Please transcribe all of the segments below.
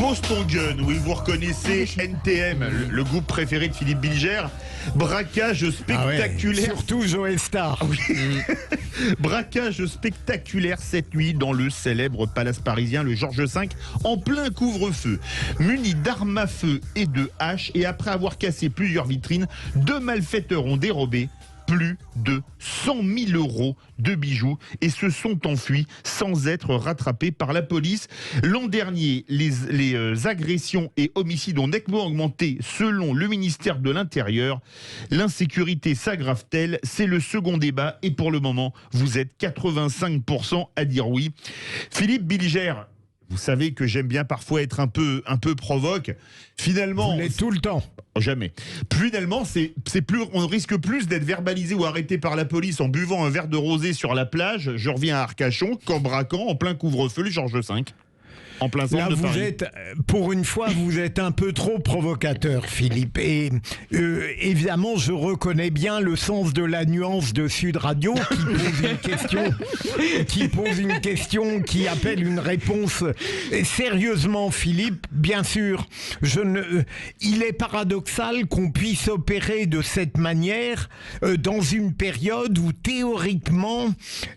Pose ton gun, oui, vous reconnaissez NTM, le groupe préféré de Philippe Bilger. Braquage spectaculaire. Ah ouais, surtout Joe Star. Oui. Braquage spectaculaire cette nuit dans le célèbre palace parisien, le Georges V, en plein couvre-feu. Munis d'armes à feu et de haches, et après avoir cassé plusieurs vitrines, 2 malfaiteurs ont dérobé plus de 100 000 euros de bijoux et se sont enfuis sans être rattrapés par la police. L'an dernier, les agressions et homicides ont nettement augmenté selon le ministère de l'Intérieur. L'insécurité s'aggrave-t-elle? C'est le second débat et pour le moment, vous êtes 85% à dire oui. Philippe Bilger, vous savez que j'aime bien parfois être un peu provoque. Finalement, vous l'êtes tout le temps. Jamais. Finalement, on risque plus d'être verbalisé ou arrêté par la police en buvant un verre de rosé sur la plage, je reviens à Arcachon, qu'en braquant en plein couvre-feu le Georges V. En plein centre de Paris. Pour une fois, vous êtes un peu trop provocateur, Philippe. Et évidemment, je reconnais bien le sens de la nuance de Sud Radio qui pose une question qui appelle une réponse. Et sérieusement, Philippe, bien sûr, il est paradoxal qu'on puisse opérer de cette manière dans une période où théoriquement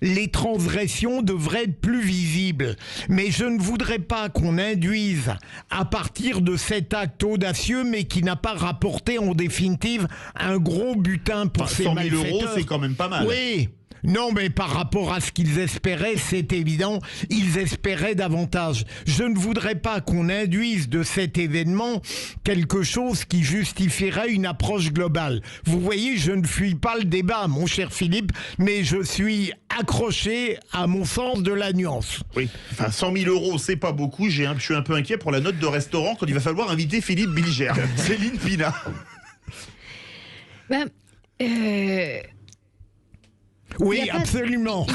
les transgressions devraient être plus visibles. Mais je ne voudrais pas qu'on induise à partir de cet acte audacieux mais qui n'a pas rapporté en définitive un gros butin pour ces malfaiteurs. 100 000 euros, c'est quand même pas mal. Oui. Non, mais par rapport à ce qu'ils espéraient, c'est évident, ils espéraient davantage. Je ne voudrais pas qu'on induise de cet événement quelque chose qui justifierait une approche globale. Vous voyez, je ne fuis pas le débat, mon cher Philippe, mais je suis accroché à mon sens de la nuance. Oui, enfin 100 000 euros, c'est pas beaucoup. Je suis un peu inquiet pour la note de restaurant quand il va falloir inviter Philippe Bilger. Céline Pina. Oui, absolument.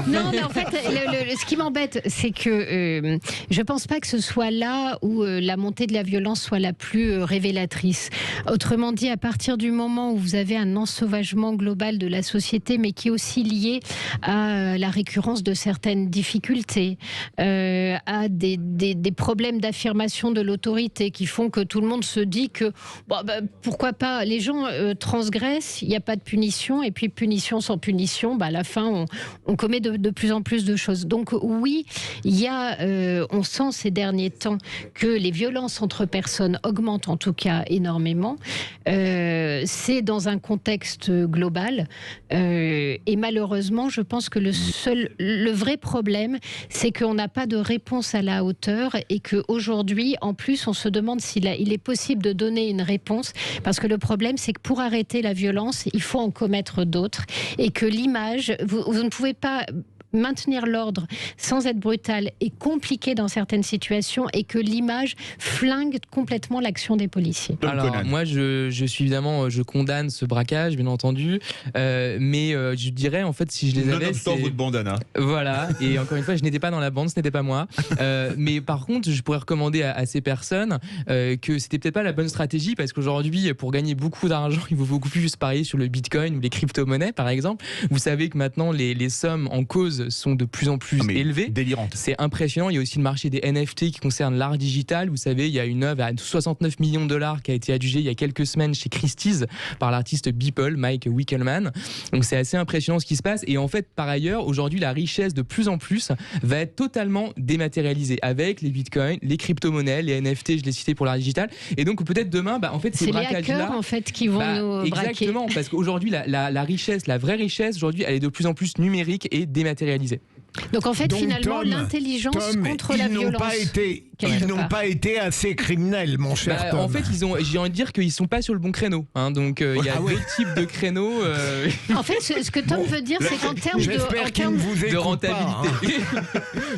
Non, mais en fait, ce qui m'embête, c'est que je pense pas que ce soit là où la montée de la violence soit la plus révélatrice. Autrement dit, à partir du moment où vous avez un ensauvagement global de la société, mais qui est aussi lié à la récurrence de certaines difficultés, à des problèmes d'affirmation de l'autorité qui font que tout le monde se dit que pourquoi pas, les gens transgressent, il n'y a pas de punition, et puis punition sans punition, à la fin, on commet de plus en plus de choses. Donc oui, il y a, on sent ces derniers temps que les violences entre personnes augmentent en tout cas énormément. C'est dans un contexte global. Et malheureusement, je pense que le vrai problème, c'est qu'on n'a pas de réponse à la hauteur et qu'aujourd'hui, en plus, on se demande s'il est possible de donner une réponse, parce que le problème, c'est que pour arrêter la violence, il faut en commettre d'autres, et que l'image, vous ne pouvez pas maintenir l'ordre sans être brutal est compliqué dans certaines situations, et que l'image flingue complètement l'action des policiers. Alors moi je suis évidemment, je condamne ce braquage bien entendu, mais je dirais en fait si je les avais, c'est votre bandana. Voilà, et encore une fois je n'étais pas dans la bande, ce n'était pas moi, mais par contre je pourrais recommander à ces personnes que c'était peut-être pas la bonne stratégie, parce qu'aujourd'hui pour gagner beaucoup d'argent il vaut beaucoup plus parier sur le bitcoin ou les crypto-monnaies par exemple. Vous savez que maintenant les sommes en cause sont de plus en plus élevées. Délirantes. C'est impressionnant. Il y a aussi le marché des NFT qui concerne l'art digital. Vous savez, il y a une œuvre à 69 millions de dollars qui a été adjugée il y a quelques semaines chez Christie's par l'artiste Beeple, Mike Wickelman. Donc c'est assez impressionnant ce qui se passe. Et en fait, par ailleurs, aujourd'hui, la richesse de plus en plus va être totalement dématérialisée avec les bitcoins, les crypto-monnaies, les NFT, je l'ai cité pour l'art digital. Et donc peut-être demain, en fait, ces braquages-là, c'est les hackers en fait qui vont nous braquer. Exactement, parce qu'aujourd'hui, la richesse, la vraie richesse, aujourd'hui, elle est de plus en plus numérique et j'ai réalisé. Donc en fait, finalement, l'intelligence contre la violence. Ils n'ont pas été assez criminels, mon cher Tom. En fait, j'ai envie de dire qu'ils ne sont pas sur le bon créneau. Donc il y a deux types de créneaux. En fait, ce que Tom veut dire, c'est qu'en termes de rentabilité,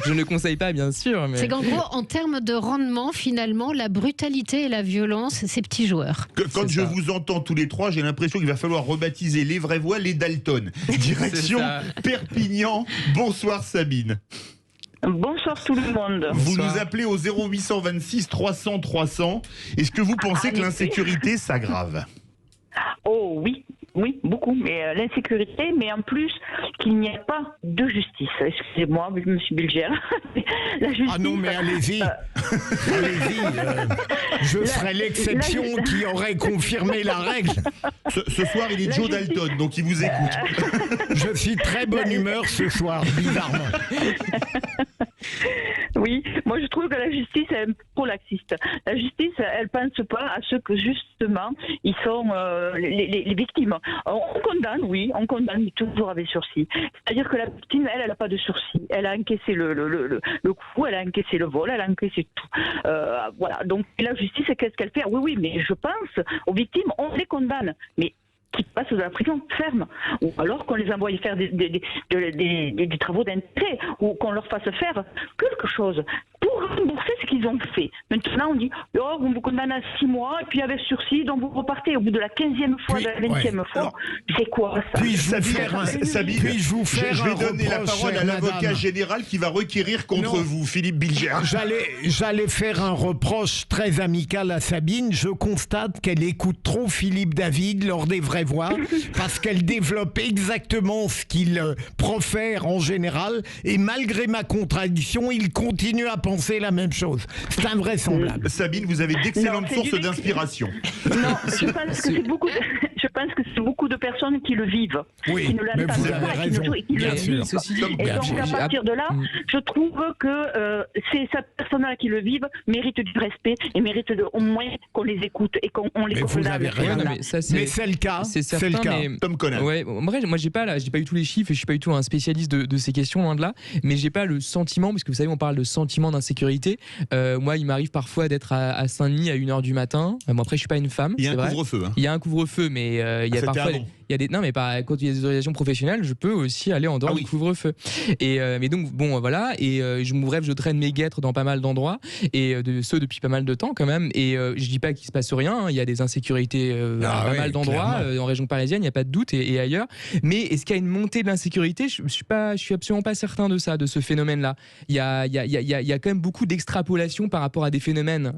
je ne conseille pas, bien sûr. Mais... c'est qu'en gros, en termes de rendement, finalement, la brutalité et la violence, c'est petits joueurs. Quand je vous entends tous les trois, j'ai l'impression qu'il va falloir rebaptiser les vraies voix les Dalton. Direction Perpignan. Bonsoir Sabine. Bonsoir tout le monde. Vous nous appelez au 0826 300 300. Est-ce que vous pensez que l'insécurité s'aggrave ? Oh oui, Oui, beaucoup, mais l'insécurité, mais en plus qu'il n'y ait pas de justice. Excusez-moi, M. Bilger. La justice, Ah non, mais allez-y. Allez-y. Je ferai l'exception qui aurait confirmé la règle. Ce soir, il est Joe Dalton, donc il vous écoute. Je suis très bonne humeur ce soir, bizarrement. Oui, moi je trouve que la justice est trop laxiste. La justice, elle pense pas à ceux que justement ils sont les victimes. On condamne, oui, on condamne, mais toujours avec sursis. C'est-à-dire que la victime, elle n'a pas de sursis. Elle a encaissé le coup, elle a encaissé le vol, elle a encaissé tout. Voilà. Donc la justice, qu'est-ce qu'elle fait? Oui, mais je pense aux victimes, on les condamne, mais qui passent de la prison ferme, ou alors qu'on les envoie faire des travaux d'intérêt, ou qu'on leur fasse faire quelque chose pour rembourser ce qu'ils ont fait. Maintenant, on dit, oh, vous condamnez à 6 mois, et puis avec sursis, donc vous repartez au bout de la 15e fois, de la 20e fois. C'est quoi ça? Puis-je vous faire je vais donner la parole à l'avocat général qui va requérir contre vous, Philippe Bilger. J'allais faire un reproche très amical à Sabine. Je constate qu'elle écoute trop Philippe David lors des vraies voix, parce qu'elle développe exactement ce qu'il profère en général, et malgré ma contradiction, il continue à penser la même chose. C'est invraisemblable. Sabine, vous avez d'excellentes sources d'inspiration. Non, je pense que c'est beaucoup de personnes qui le vivent. Oui, qui ne mais vous avez raison. Bien sûr. Et Bien donc, sûr. à partir de là, je trouve que ces personnes-là qui le vivent méritent du respect et méritent au moins qu'on les écoute et qu'on les Mais vous avez raison. Ouais, mais c'est le cas. C'est certain, le cas. mais Tom Conan. ouais, moi j'ai pas eu tous les chiffres et je suis pas du tout un spécialiste de ces questions, loin de là, mais j'ai pas le sentiment, parce que vous savez on parle de sentiment d'insécurité, moi il m'arrive parfois d'être à Saint-Denis à 1h du matin. Bon, après je suis pas une femme, Il y a c'est un vrai. couvre-feu. Il y a un couvre-feu, mais il y a parfois il y a des non mais pas quand il y a des autorisations professionnelles, je peux aussi aller en dehors du couvre-feu. Et mais donc bon voilà, et je traîne mes guêtres dans pas mal d'endroits, et ce depuis pas mal de temps quand même, et je dis pas qu'il se passe rien, hein, il y a des insécurités à pas mal d'endroits, en région parisienne, il y a pas de doute, et ailleurs. Mais est-ce qu'il y a une montée de l'insécurité? Je suis absolument pas certain de ça, de ce phénomène-là. Il y a quand même beaucoup d'extrapolation par rapport à des phénomènes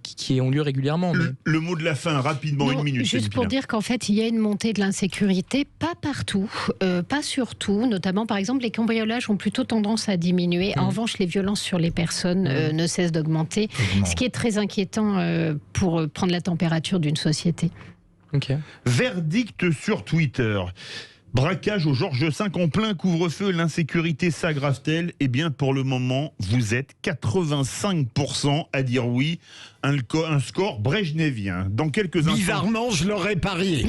qui ont lieu régulièrement. Mais... Le mot de la fin, rapidement, Non, 1 minute. juste pour dire qu'en fait, il y a une montée de l'insécurité, pas partout, pas surtout. Notamment, par exemple, les cambriolages ont plutôt tendance à diminuer. En revanche, les violences sur les personnes ne cessent d'augmenter, ce qui est très inquiétant pour prendre la température d'une société. Okay. Verdict sur Twitter. Braquage au Georges V en plein couvre-feu, l'insécurité s'aggrave-t-elle? Eh bien, pour le moment, vous êtes 85% à dire oui. Un score brejnevien. Dans quelques instants... Bizarrement, je l'aurais parié.